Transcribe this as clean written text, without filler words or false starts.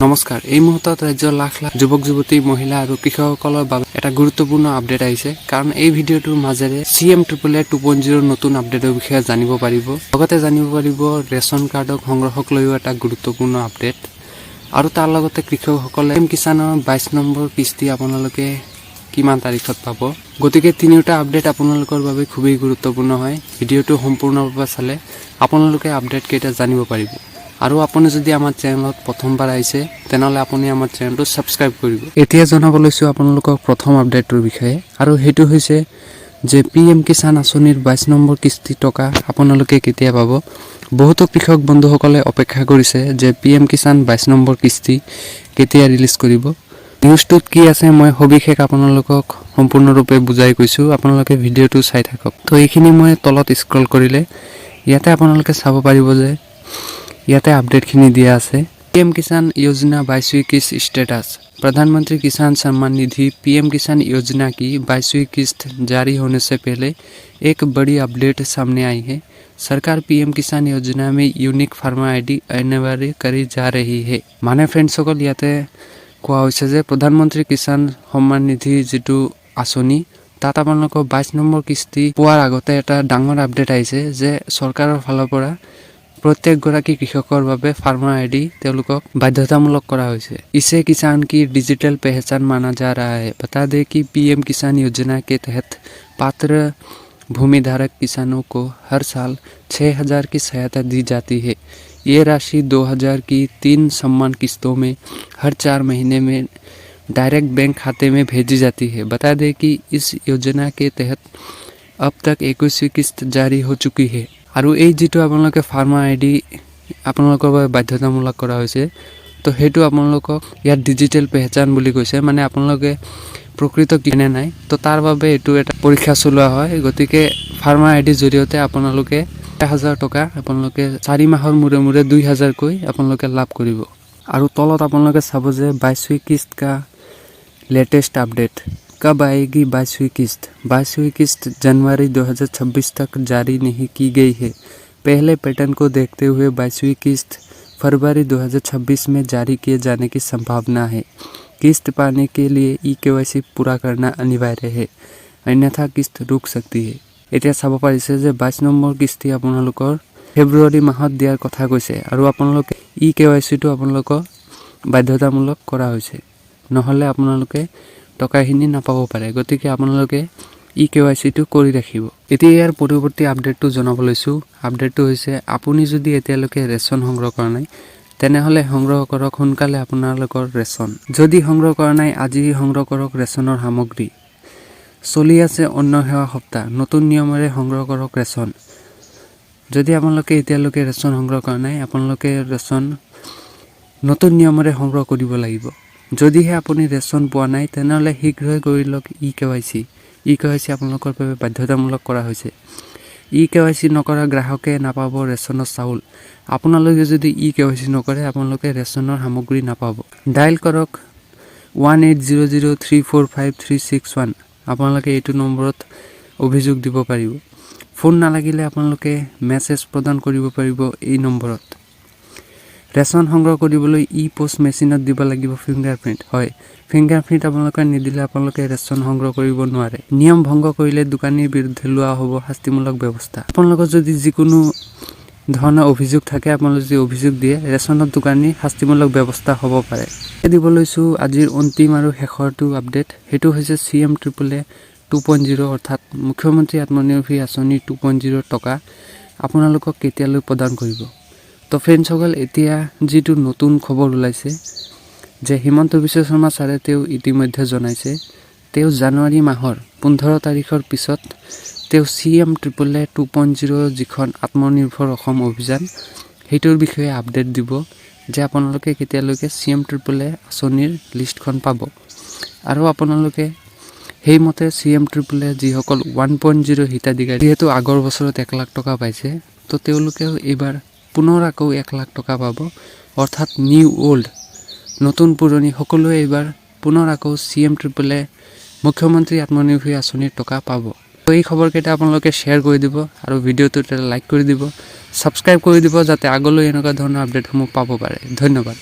নমস্কাৰ এই মুহূৰ্তত ৰাজ্যৰ লাখ লাখ যুৱক যুৱতী মহিলা আৰু কৃষকসকলৰ বাবে এটা গুৰুত্বপূৰ্ণ আপডেট আহিছে কাৰণ এই ভিডিঅ'টোৰ মাজেৰে Cmaaa 2.0 নতুন আপডেটৰ বিষয়ে জানিব পাৰিব লগতে জানিব পাৰিব ৰেচন কাৰ্ডক সংগ্ৰহক লৈও এটা গুৰুত্বপূৰ্ণ আপডেট আৰু তাৰ লগতে কৃষকসকলে কিষানৰ 22 নম্বৰ কিস্তি আপোনালোকে কিমান তাৰিখত পাব গতিকে তিনিটা আপডেট আপোনালোকৰ বাবে খুবই গুৰুত্বপূৰ্ণ হয় ভিডিঅ'টো সম্পূৰ্ণভাৱে চালে আপোনালোকে আপডেট কেইটা জানিব পাৰিব আৰু আপুনি যদি আমাৰ চেনেলত প্ৰথমবাৰ আহিছে তেনলে আপুনি আমাৰ চেনেলটো সাবস্ক্ৰাইব কৰিব এতিয়া জনাবলৈছো আপোনালোকক প্ৰথম আপডেটৰ বিষয়ে আৰু হেতু হৈছে যে পিএম কিষান আঁচনিৰ 22 নম্বৰ কিস্তি টকা আপোনালোকে কেতিয়া পাব বহুত কৃষক বন্ধুসকলে অপেক্ষা কৰিছে যে পিএম কিষান 22 নম্বৰ কিস্তি কেতিয়া ৰিলিজ কৰিব নিউজটোত কি আছে মই সবিশেষ আপোনালোকক সম্পূৰ্ণৰূপে বুজাই কৈছো আপোনালোকে ভিডিঅ'টো চাই থাকক তো এইখিনি মই তলত স্ক্ৰল কৰিলে ইয়াতে আপোনালোকে চাব পাৰিব যে ইয়াতে আপডেट खिनी दिया আছে पीएम किसान योजना 22वीं किस्त स्टेटस प्रधानमंत्री किसान सम्मान निधि पीएम किसान योजना की 22वीं किस्त जारी होने से पहले एक बड़ी अपडेट सामने आई है सरकार पीएम किसान योजना में यूनिक फार्मर आईडी अनिवार्य करी जा रही है माने फ्रेंड्स सकल याते কোৱা হৈছে যে प्रधानमंत्री किसान सम्मान निधि যেটো আসনি তাত আপোনালোকৰ 22 নম্বৰ কিস্তি পোৱাৰ আগতে এটা ডাঙৰ আপডেট আহিছে যে চৰকাৰৰ ফালৰ পৰা प्रत्येक गराकी कृषकर বাবে फार्मर आईडी तेलुকক बाध्यतामूलक करा होइसे इसे किसान की डिजिटल पहचान माना जा रहा है बता दें कि पीएम किसान योजना के तहत पात्र भूमि धारक किसानों को हर साल 6000 की सहायता दी जाती है ये राशि 2000 की 3 सम्मान किस्तों में हर 4 महीने में डायरेक्ट बैंक खाते में भेजी जाती है बता दें कि इस योजना के तहत अब तक 21वीं किस्त जारी हो चुकी है আৰু এই যেটো আপোনালোকে ফাৰ্মাৰ আইডি আপোনালোকৰ বাবে বাধ্যতামূলক কৰা হৈছে তো হেতু আপোনালোকক ইয়াত ডিজিটেল পহচান বুলি কৈছে মানে আপোনালোকে প্ৰকৃত কিনে নাই তো তাৰ বাবে এটো এটা পৰীক্ষা চলোৱা হয় গতিকে ফাৰ্মাৰ আইডি জৰিয়তে আপোনালোকে 1000 টকা আপোনালোকে 4 মাহৰ মুৰে মুৰে 2000 কৈ আপোনালোকে লাভ কৰিব আৰু তলত আপোনালোকে চাব যে 22वीं किस्त का लेटेस्ट अपडेट कब आएगी 22वीं किस्त 22वीं किस्त जनवरी 2026 तक जारी नहीं की गई है पहले पैटर्न को देखते हुए 22वीं किस्त फरवरी 2026 में जारी किए जाने की संभावना है किस्त पाने के लिए ईकेवाईसी पूरा करना अनिवार्य है अन्यथा किस्त रुक सकती है এতিয়া চাব পাৰিছে যে 22 নম্বৰ কিস্তি আপোনালোকৰ ফেব্ৰুৱাৰী মাহত দিয়াৰ কথা কৈছে আৰু আপোনালোকে ईकेवाईसी টো আপোনালোকৰ বাধ্যতামূলক কৰা হৈছে নহলে আপোনালোকে টকাখিনি নাপাব পাৰে গতিকে আপোনালোকে ईकेवाईसी টো কৰি ৰাখিব এতিয়া ইয়াৰ পৰৱৰ্তী আপডেটটো জনাবলৈছো আপডেটটো হৈছে আপুনি যদি এতিয়ালৈকে ৰেচন সংগ্ৰহ কৰা নাই তেনেহলে সংগ্ৰহ কৰক সোনকালে আপোনালোকৰ ৰেচন যদি সংগ্ৰহ কৰা নাই আজি সংগ্ৰহ কৰক ৰেচনৰ সামগ্ৰী চলি আছে অন্ন সেৱা সপ্তাহ নতুন নিয়মৰে সংগ্ৰহ কৰক ৰেচন যদি আপোনালোকে এতিয়ালৈকে ৰেচন সংগ্ৰহ কৰা নাই আপোনালোকে ৰেচন নতুন নিয়মৰে সংগ্ৰহ কৰিব লাগিব যদিহে আপুনি ৰেচন পোৱা নাই তেনেহলে শীঘ্ৰই কৰি লওক ईकेवाईसी আপোনালোকৰ বাবে বাধ্যতামূলক কৰা হৈছে ईकेवाईसी নকৰা গ্ৰাহকে নাপাব ৰেচনৰ চাউল আপোনালোকে যদি ईकेवाईसी নকৰে আপোনালোকে ৰেচনৰ সামগ্ৰী নাপাব ডায়াল কৰক 1800345361 আপোনালোকে এইটো নম্বৰত অভিযোগ দিব পাৰিব ফোন নালাগিলে আপোনালোকে মেছেজ প্ৰদান কৰিব পাৰিব এই নম্বৰত ৰেচন সংগ্ৰহ কৰিবলৈ পোষ্ট মেচিনত দিব লাগিব ফিংগাৰপ্ৰিন্ট হয় ফিংগাৰপ্ৰিন্ট আপোনালোকে নিদিলে আপোনালোকে ৰেচন সংগ্ৰহ কৰিব নোৱাৰে নিয়ম ভংগ কৰিলে দোকানীৰ বিৰুদ্ধে লোৱা হ'ব শাস্তিমূলক ব্যৱস্থা আপোনালোকৰ যদি যিকোনো ধৰণৰ অভিযোগ থাকে আপোনালোকে যদি অভিযোগ দিয়ে ৰেচনৰ দোকানী শাস্তিমূলক ব্যৱস্থা হ'ব পাৰে দিবলৈছো আজিৰ অন্তিম আৰু শেষৰটো আপডেট হেতু হৈছে Cmaaa 2.0 অৰ্থাৎ মুখ্যমন্ত্ৰী আত্মনিৰ্ভৰ আঁচনি 2.0 টকা আপোনালোকক কেতিয়ালৈ প্ৰদান কৰিব তো ফ্ৰেন্ডছ সকল এতিয়া যেটো নতুন খবৰ ওলাইছে যে হিমন্ত বিশ্ব শৰ্মা ছাৰে তেও ইতিমধ্যে জনাইছে তেও জানুৱাৰী মাহৰ 15 তাৰিখৰ পিছত তেও Cmaaa 2.0 যিখন আত্মনিৰ্ভৰ অসম অভিযান হেতুৰ বিষয়ে আপডেট দিব যে আপোনালোকে কেতিয়ালৈকে Cmaaa আঁচনিৰ লিষ্টখন পাব আৰু আপোনালোকে হেইমতে Cmaaa যিসকল 1.0 হিতাধিকাৰী হেতু আগৰ বছৰত 1 লাখ টকা পাইছে তো তেওঁলোকেও এবাৰ পুনৰ আকৌ 1 লাখ টকা পাব অৰ্থাৎ নিউ ওল্ড নতুন পুৰণি সকলোৱে এবাৰ পুনৰ আকৌ Cmaaa মুখ্যমন্ত্ৰী আত্মনিৰ্ভৰ আঁচনিৰ টকা পাব তো এই খবৰকেইটা আপোনালোকে শেয়াৰ কৰি দিব আৰু ভিডিঅ'টো লাইক কৰি দিব সাবস্ক্ৰাইব কৰি দিব যাতে আগলৈ এনেকুৱা ধৰণৰ আপডেটসমূহ পাব পাৰে ধন্যবাদ